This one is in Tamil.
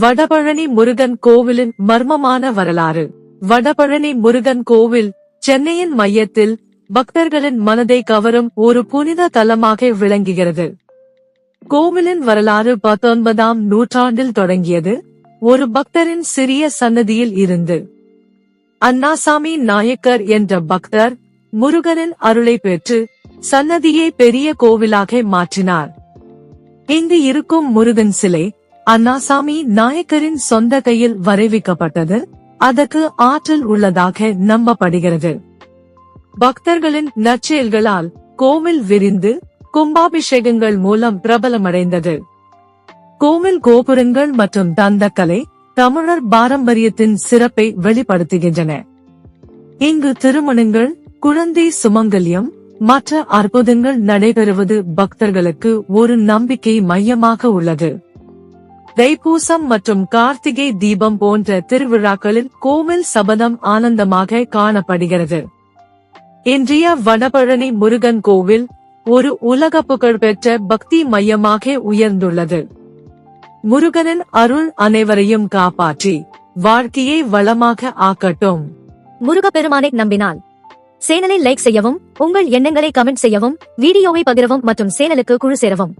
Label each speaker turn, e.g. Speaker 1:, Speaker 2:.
Speaker 1: வடபழனி முருகன் கோவிலின் மர்மமான வரலாறு. வடபழனி முருகன் கோவில் சென்னையின் மையத்தில் பக்தர்களின் மனதை கவரும் ஒரு புனித தலமாக விளங்குகிறது. கோவிலின் வரலாறு 19ஆம் நூற்றாண்டில் தொடங்கியது. ஒரு பக்தரின் சிறிய சன்னதியில் இருந்து அண்ணாசாமி நாயக்கர் என்ற பக்தர் முருகனின் அருளை பெற்று சன்னதியை பெரிய கோவிலாக மாற்றினார். இங்கு இருக்கும் முருகன் சிலை அண்ணாசாமி நாயக்கரின் சொந்த கையில் வரைவிக்கப்பட்டது. அதற்கு ஆற்றல் உள்ளதாக நம்பப்படுகிறது. பக்தர்களின் நற்செயல்களால் கோவில் விரிந்து கும்பாபிஷேகங்கள் மூலம் பிரபலமடைந்தது. கோவில் கோபுரங்கள் மற்றும் தந்தக்கலை தமிழர் பாரம்பரியத்தின் சிறப்பை வெளிப்படுத்துகின்றன. இங்கு திருமணங்கள், குழந்தை சுமங்கல்யம் மற்ற அற்புதங்கள் நடைபெறுவது பக்தர்களுக்கு ஒரு நம்பிக்கை மையமாக உள்ளது. தைப்பூசம் மற்றும் கார்த்திகை தீபம் போன்ற திருவிழாக்களில் கோவில் சபதம் ஆனந்தமாக காணப்படுகிறது. இன்றைய வடபழனி முருகன் கோவில் ஒரு உலக புகழ்பெற்ற பக்தி மையமாக உயர்ந்துள்ளது. முருகனின் அருள் அனைவரையும் காப்பாற்றி வாழ்க்கையை வளமாக ஆக்கட்டும்.
Speaker 2: முருகப்பெருமானை நம்பினால் சேனலை லைக் செய்யவும், உங்கள் எண்ணங்களை கமெண்ட் செய்யவும், வீடியோவை பகிரவும் மற்றும் சேனலுக்கு குழு சேரவும்.